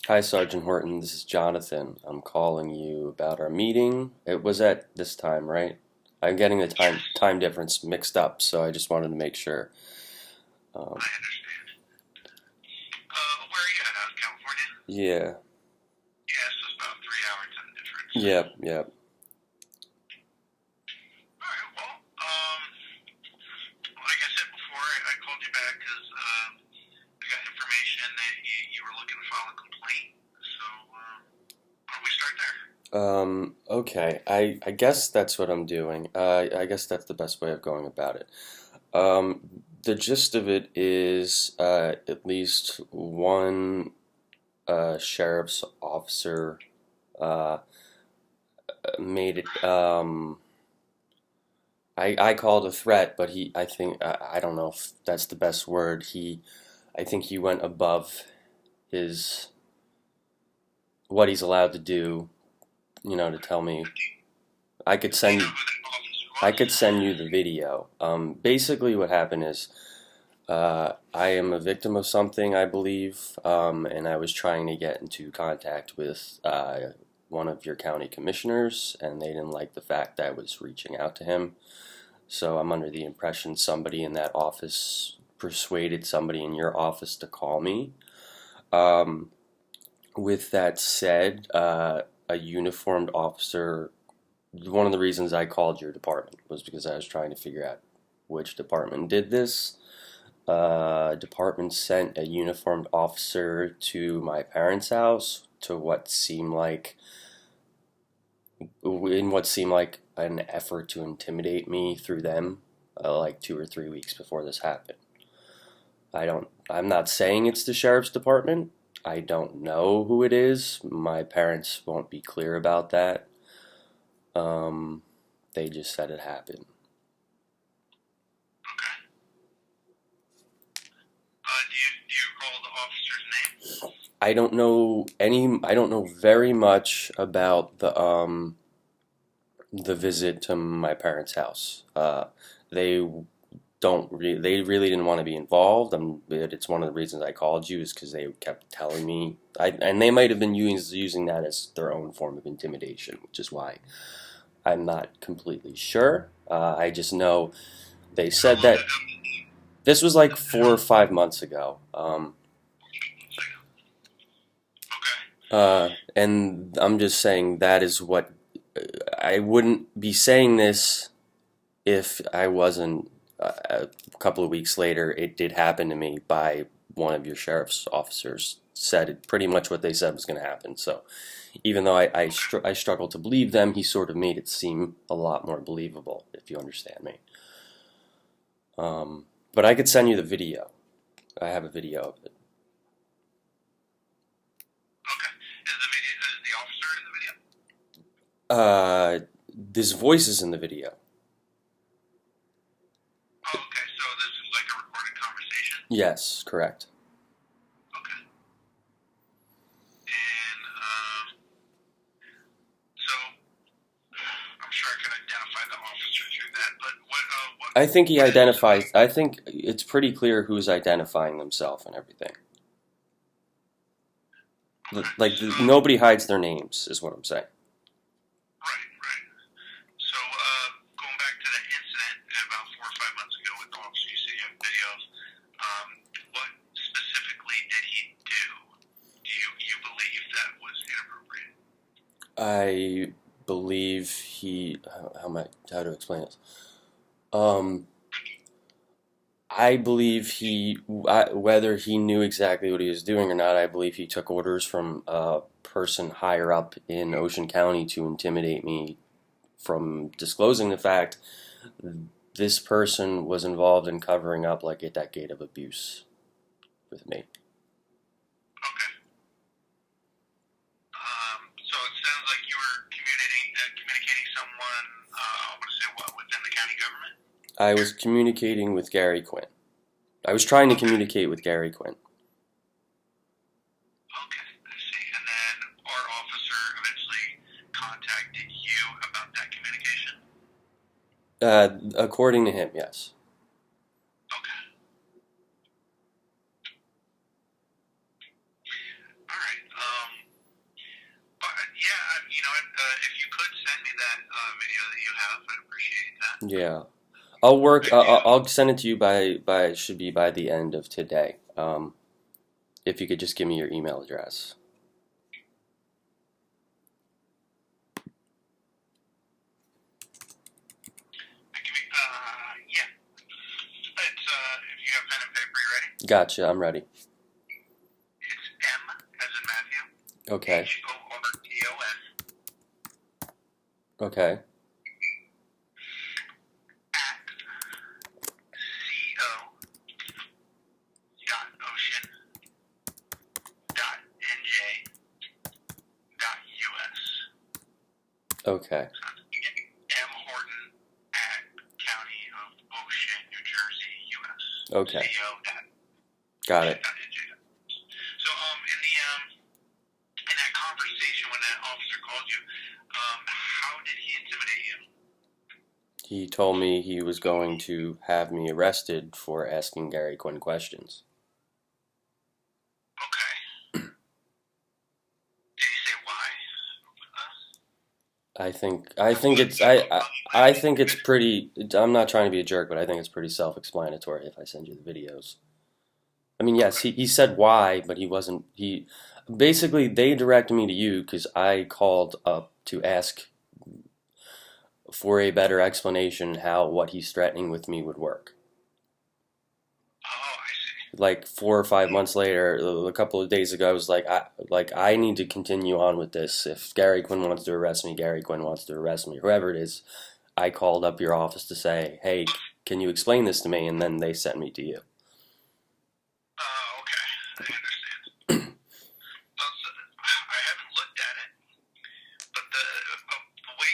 Hi, Sergeant Horton. This is Jonathan. I'm calling you about our meeting. It was at this time, right? I'm getting the time Yes, time difference mixed up, so I just wanted to make sure. I Um, understand. Where are you at? Out of California? yeah, Yes, it's about 3 hour time difference. yep, yep. All right. Well, like I said before, I called you back because I got information that you were looking to file a complaint. So why don't we start there? Okay. I guess that's what I'm doing. I guess that's the best way of going about it. The gist of it is, at least one sheriff's officer uh, made it. I called a threat, but I think I don't know if that's the best word. I think he went above his what he's allowed to do. To tell me. I could Do you send know who that officer I was? could send you the video. Basically, what happened is I am a victim of something, I believe, and I was trying to get into contact with one of your county commissioners, and they didn't like the fact that I was reaching out to him. So I'm under the impression somebody in that office persuaded somebody in your office to call me. Um, with that said, a uniformed officer, one of the reasons I called your department was because I was trying to figure out which department did this. Department sent a uniformed officer to my parents' house to what seemed like an effort to intimidate me through them, like 2 or 3 weeks before this happened. I'm not saying it's the sheriff's department. I don't know who it is. My parents won't be clear about that. Um, they just said it happened. Okay. Do you recall the officer's name? I don't know very much about the visit to my parents' house. They they really didn't want to be involved. But it's one of the reasons I called you is because they kept telling me, and they might have been using that as their own form of intimidation, which is why I'm not completely sure. I just know they How said long that ago? this was like 4 or 5 months ago. Okay. And I'm just saying that is what I wouldn't be saying this if I wasn't. A couple of weeks later, it did happen to me by one of your sheriff's officers. Said it pretty much what they said was going to happen. So even though I struggle to believe them, he sort of made it seem a lot more believable, if you understand me. But I could send you the video. I have a video of it. Okay. Is the officer in the video? This voice is in the video. Oh, okay. So this is like a recorded conversation. Yes, correct. Okay. And so I'm sure I could identify the officer through that. But I think he what is identifies. I think it's pretty clear who's identifying themselves and everything. okay? Like So nobody hides their names, is what I'm saying. right, right. So going back to that incident about 4 or 5 months ago with the officer you see in videos, um, what specifically did he do? Do you believe that was inappropriate? I believe he. How to explain this? Um, I believe whether he knew exactly what he was doing or not, I believe he took orders from a person higher up in Ocean County to intimidate me from disclosing the fact this person was involved in covering up like a decade of abuse with me. Okay. So it sounds like you were communicating someone. I want to say what within the county government. I was communicating with Gary Quinn. I was trying to Okay. communicate with Gary Quinn. Okay. I see. And then our officer eventually contacted you about that communication. According to him, yes. Okay. All right. you could send me that video that you have, I'd appreciate that. Yeah. I'll work. I'll send it to you should be by the end of today. If you could just give me your email address. Yeah. It's if you have pen and paper, you ready? Gotcha. I'm ready. It's M as in Matthew. Okay. Horton. Okay. Okay. M. Horton at County of Ocean, New Jersey, U.S. Okay. CO. Got it. So, in that conversation when that officer called you, how did he intimidate you? He told me he was going to have me arrested for asking Gary Quinn questions. I think it's pretty. I'm not trying to be a jerk, but I think it's pretty self-explanatory if I send you the videos. I mean, yes, he said why, but he wasn't. He basically they directed me to you because I called up to ask for a better explanation how what he's threatening with me would work. Oh, I see. Like 4 or 5 months later, a couple of days ago, I was like, I need to continue on with this. If Gary Quinn wants to arrest me, Gary Quinn wants to arrest me, whoever it is. I called up your office to say, hey, can you explain this to me? And then they sent me to you. Oh, okay. I understand. I haven't looked at it, but the way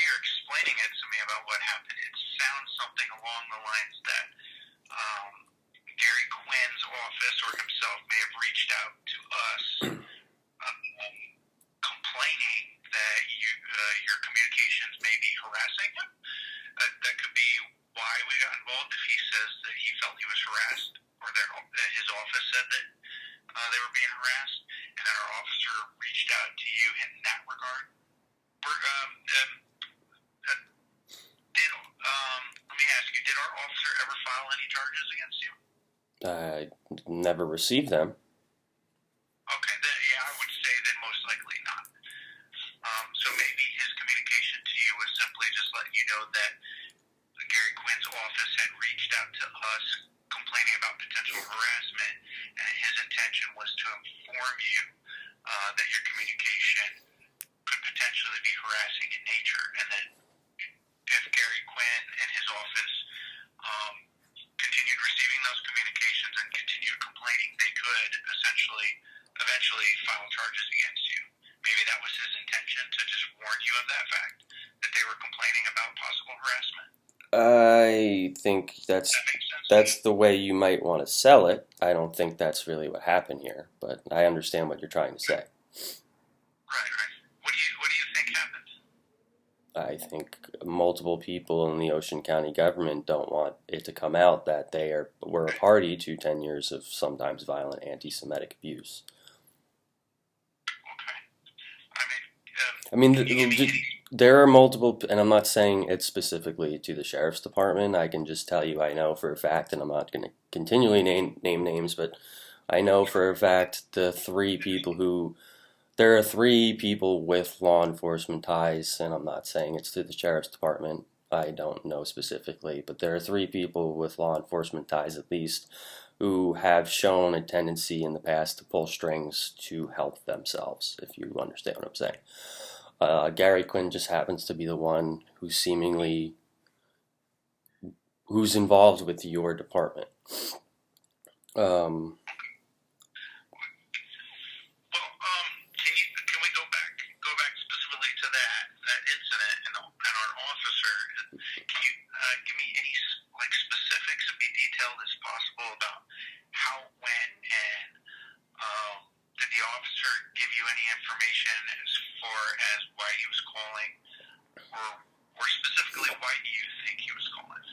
you're explaining it to me about what happened, it sounds something along the lines that Gary Quinn's office or himself may have reached out to us complaining that your communications may be harassing him. That could be why we got involved if he says that he felt he was harassed or that his office said that they were being harassed and that our officer reached out to you in that regard. Let me ask you, did our officer ever file any charges against you? I never received them. Okay, then, yeah, I would say then most likely not. So maybe his communication to you was simply just letting you know that Gary Quinn's office had reached out to us complaining about potential harassment, and his intention was to inform you that your communication could potentially be harassing in nature, and that if Gary Quinn and his office continued receiving those communications and continued complaining, they could eventually file charges against you. Maybe that was his intention, to just warn you of that fact, that they were complaining about possible harassment. I think that's the way you might want to sell it. I don't think that's really what happened here, but I understand what you're trying to say. Right. What do you think happened? I think multiple people in the Ocean County government don't want it to come out that they were a party to 10 years of sometimes violent anti-Semitic abuse. Okay. I mean, there are multiple, and I'm not saying it's specifically to the sheriff's department. I can just tell you I know for a fact, and I'm not going to continually name names, but I know for a fact there are 3 people with law enforcement ties, and I'm not saying it's to the sheriff's department. I don't know specifically, but there are 3 people with law enforcement ties at least who have shown a tendency in the past to pull strings to help themselves, if you understand what I'm saying. Gary Quinn just happens to be the one who's involved with your department. Can we go back specifically to that incident and our officer? Can you give me any specifics and be detailed as possible about how it went, and did the officer give you any information as far as why he was calling, or specifically why do you think he was calling?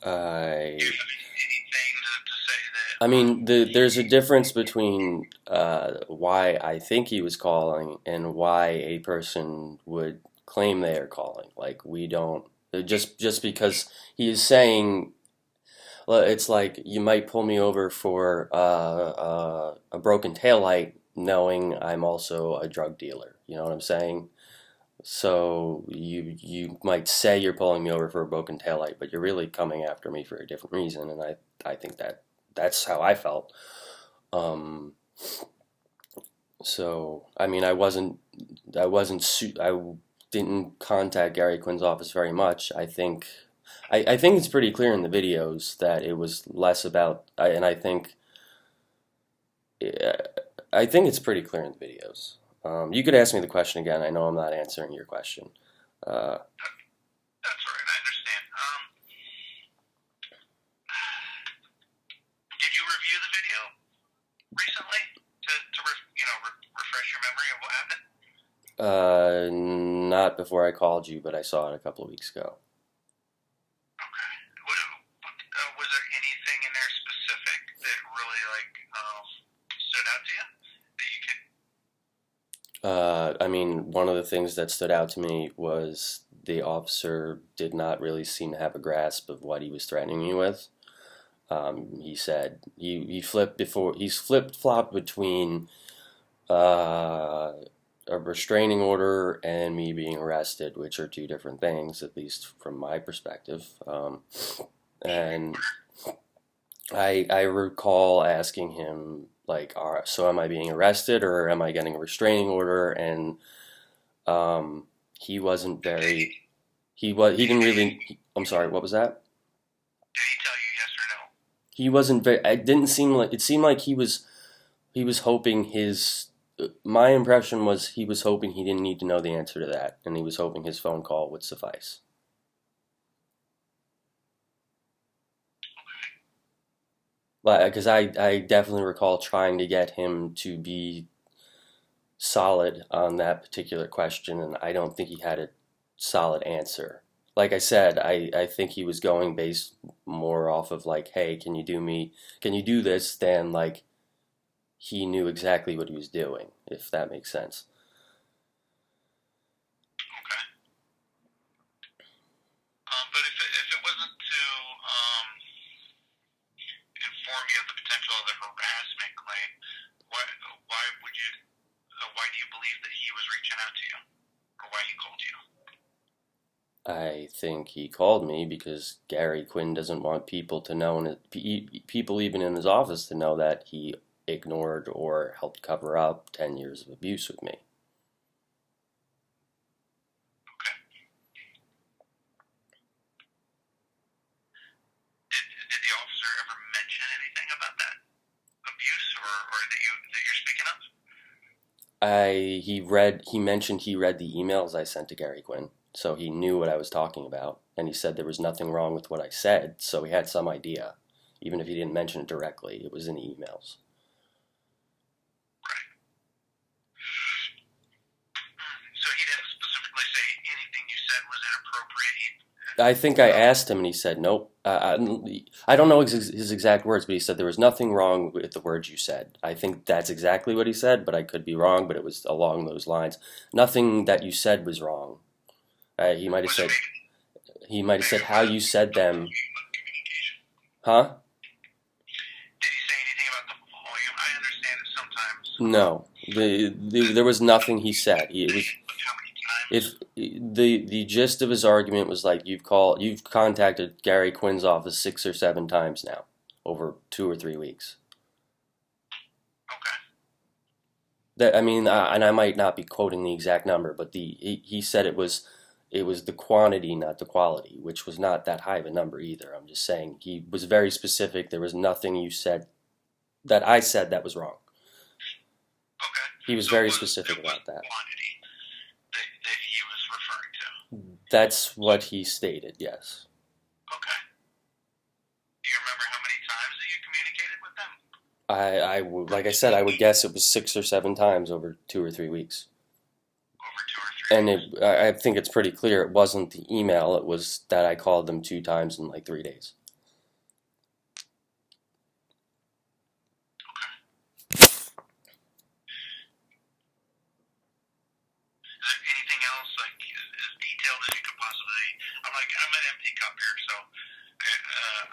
Do you have anything to say that I mean, there's a difference between why I think he was calling and why a person would claim they are calling. Like we don't just because he is saying, well, it's like you might pull me over for a broken taillight, knowing I'm also a drug dealer. You know what I'm saying? So you might say you're pulling me over for a broken taillight, but you're really coming after me for a different reason, and I think that's how I felt. Um, so I mean, I didn't contact Gary Quinn's office very much. I think it's pretty clear in the videos that it was less about, and I think it's pretty clear in the videos. You could ask me the question again. I know I'm not answering your question. Uh, That's all right. I understand. Did you review the video recently to refresh your memory of what happened? not before I called you, but I saw it a couple of weeks ago. Okay. Was there anything in there specific that really stood out to you that you could? I mean, one of the things that stood out to me was the officer did not really seem to have a grasp of what he was threatening me with. He said he's flip flopped between uh, a restraining order and me being arrested, which are two different things, at least from my perspective. And I recall asking him like, so am I being arrested or am I getting a restraining order? And he wasn't very he didn't really. I'm sorry, what was that? Did he tell you yes or no? He wasn't very. It didn't seem like it seemed like he was hoping his. My impression was he was hoping he didn't need to know the answer to that, and he was hoping his phone call would suffice. Because I definitely recall trying to get him to be solid on that particular question, and I don't think he had a solid answer. Like I said, I think he was going based more off of like, hey, can you do this, than like he knew exactly what he was doing, if that makes sense. Okay. But if it wasn't to inform you of the potential of the harassment claim, why would you? Why do you believe that he was reaching out to you, or why he called you? I think he called me because Gary Quinn doesn't want people to know, people even in his office to know that he ignored or helped cover up 10 years of abuse with me. Okay. Did the officer ever mention anything about that abuse, or that you're speaking of? He mentioned he read the emails I sent to Gary Quinn, so he knew what I was talking about, and he said there was nothing wrong with what I said, so he had some idea, even if he didn't mention it directly. It was in the emails. Right. So he didn't specifically say anything you said was inappropriate. I think I asked him, and he said nope. I don't know his exact words, but he said there was nothing wrong with the words you said. I think that's exactly what he said, but I could be wrong. But it was along those lines. Nothing that you said was wrong. He might have said how you said them. Huh? Did he say anything about the volume? I understand it sometimes. No. There was nothing he said. It was How many times? if the gist of his argument was like you've contacted Gary Quinn's office 6 or 7 times now over 2 or 3 weeks. Okay. That I mean, and I might not be quoting the exact number, but he said it was the quantity, not the quality, which was not that high of a number either. I'm just saying he was very specific. There was nothing you said that I said that was wrong. Okay. He was very specific about that. Quantity that he was referring to. That's what he stated, yes. Okay. Do you remember how many times that you communicated with them? Like I said, I would guess it was 6 or 7 times over 2 or 3 weeks. Over 2 or 3 And weeks. I think it's pretty clear it wasn't the email, it was that I called them 2 times in like 3 days. else, like as detailed as you could possibly? I'm an empty cup here, so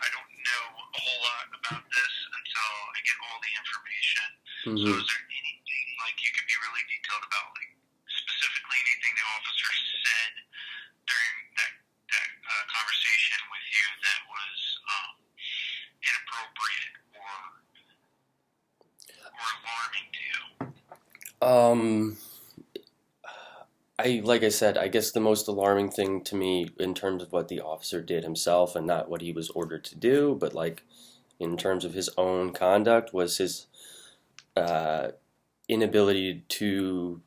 I don't know a whole lot about this until I get all the information. So Mm-hmm. is there anything like you could be really detailed about, like specifically anything the officer said during that conversation with you that was inappropriate or alarming to you? Like I said, I guess the most alarming thing to me in terms of what the officer did himself and not what he was ordered to do, but like in terms of his own conduct was his inability to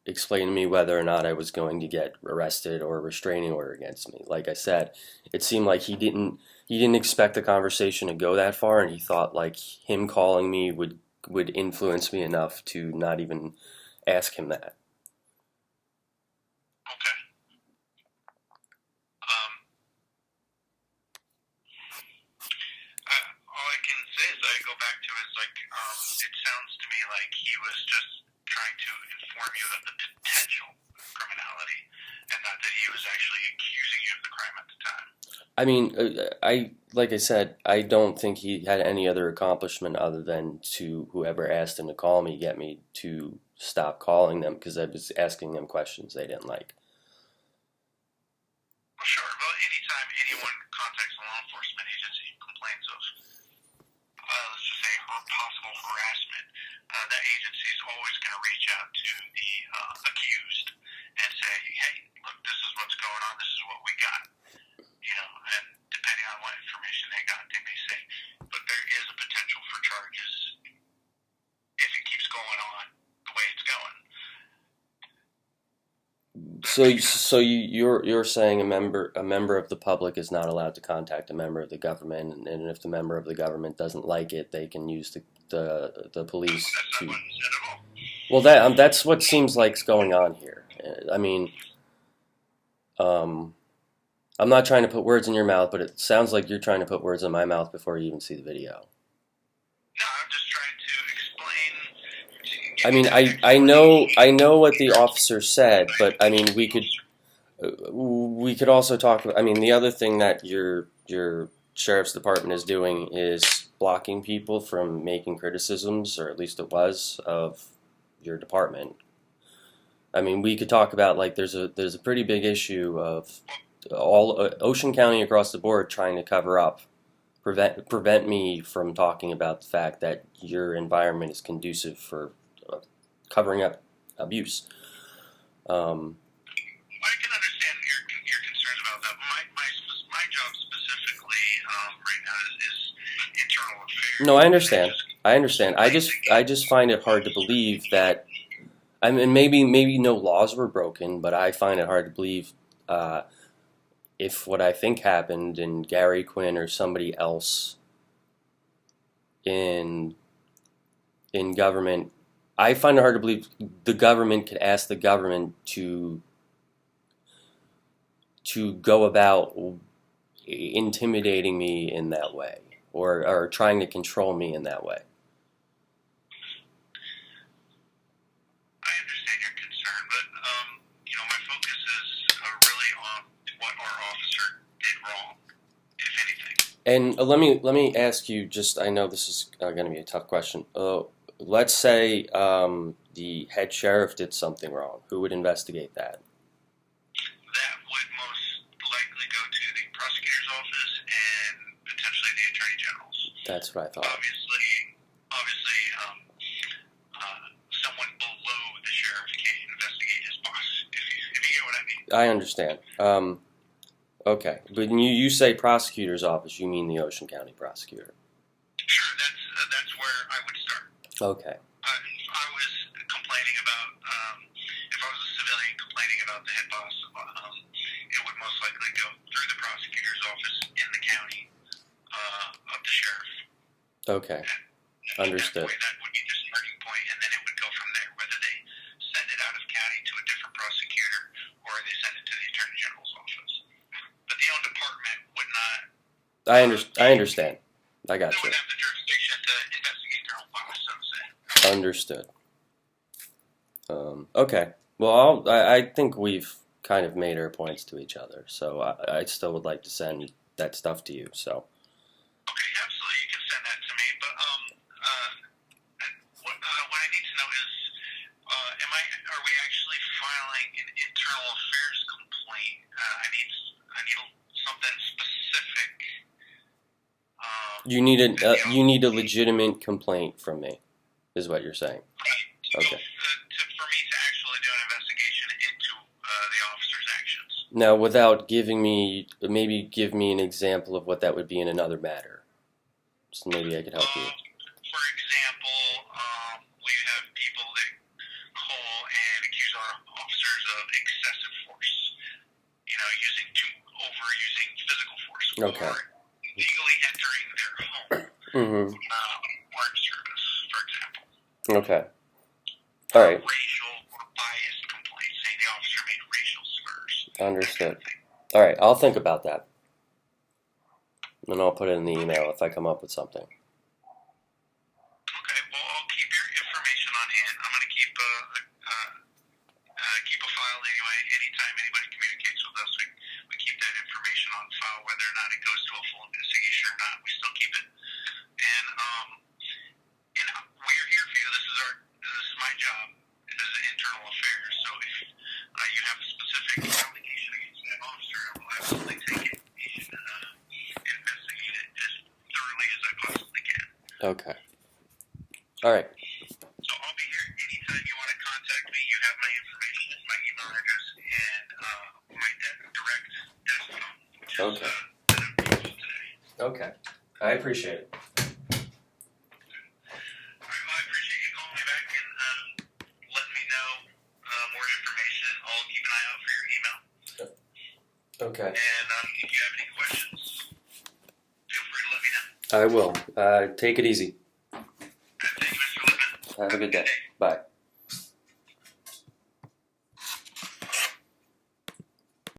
explain to me whether or not I was going to get arrested or a restraining order against me. Like I said, it seemed like he didn't expect the conversation to go that far, and he thought like him calling me would influence me enough to not even ask him that. Okay. Um, all I can say is I go back to is like it sounds to me like he was just trying to inform you of the potential criminality, and not that he was actually accusing you of the crime at the time. I mean, like I said, I don't think he had any other accomplishment other than to whoever asked him to call me, get me to stop calling them because I was asking them questions they didn't like. Well, sure. Well, anytime anyone contacts a law enforcement agency and complains of, let's just say, possible harassment, that agency is always going to reach out to the accused and say, hey, look, this is what's going on, this is what we got. And depending on what information they got, they may say, but there is a potential for charges if it keeps going on the way it's going. So you're saying a member of the public is not allowed to contact a member of the government, and if the member of the government doesn't like it, they can use the police That's to. not what he said at all. Well, that's what seems like's going on here. I mean, I'm not trying to put words in your mouth, but it sounds like you're trying to put words in my mouth before you even see the video. No, I'm just trying to explain. I mean, I know what the officer said, but I mean, we could also talk about. I mean, the other thing that your sheriff's department is doing is blocking people from making criticisms, or at least it was, of your department. I mean, we could talk about like there's a pretty big issue of all Ocean County across the board trying to cover up, prevent me from talking about the fact that your environment is conducive for covering up abuse. I can understand your concerns about that. My job specifically right now is internal affairs. No, I understand. I just find it hard to believe that. I mean, maybe no laws were broken, but I find it hard to believe if what I think happened and Gary Quinn or somebody else in government. I find it hard to believe the government could ask the government to go about intimidating me in that way or trying to control me in that way. I understand your concern, but my focus is really on what our officer did wrong, if anything. And let me ask you. Just I know this is going to be a tough question. Let's say the head sheriff did something wrong. Who would investigate that? That would most likely go to the prosecutor's office and potentially the attorney general's. That's what I thought. Obviously, someone below the sheriff can investigate his boss. If you get what I mean. I understand. Okay, but when you say prosecutor's office, you mean the Ocean County prosecutor. Sure, that's where I would start. Okay. If I was complaining about, if I was a civilian complaining about the head boss, it would most likely go through the prosecutor's office in the county of the sheriff. Okay. Understood. At that point, that would be the starting point, and then it would go from there, whether they send it out of county to a different prosecutor or they send it to the attorney general's office. But the own department would not. I understand. I got They you. wouldn't have the jurisdiction to investigate their own boss, so to say. Understood. Okay. Well, I think we've kind of made our points to each other. So I still would like to send that stuff to you. So. Okay, absolutely. You can send that to me. But what I need to know is, are we actually filing an internal affairs complaint? I need something specific. You need a legitimate complaint from me, is what you're saying. Right. Okay. For me to actually do an investigation into the officer's actions. Now, without maybe give me an example of what that would be in another matter. So maybe I could help you. For example, we have people that call and accuse our officers of excessive force. Overusing physical force. Okay. Or illegally entering their home. Mm-hmm. Armed service, for example. Okay. All right. Racial or biased complaints, saying the officer made racial slurs. Understood. All right, I'll think about that. And I'll put it in the email if I come up with something. Okay, well, I'll keep your information on hand. I'm going to keep a file anyway. Anytime anybody communicates with us, we keep that information on file, whether or not it goes to a full investigation or not. We still keep it. And we're here for you. This is my job. This is internal affairs. So if you have a specific allegation against that officer, I will absolutely take it and investigate it as thoroughly as I possibly can. Okay. All right. So I'll be here anytime you want to contact me. You have my information, my email address, and my direct desk phone, which is Okay. that I'm using today. Okay. I appreciate it. Well, I appreciate you calling me back and letting me know more information. I'll keep an eye out for your email. Okay. And if you have any questions, feel free to let me know. I will. Take it easy. Thank you, Mr. Lippman. Have a good day. Bye.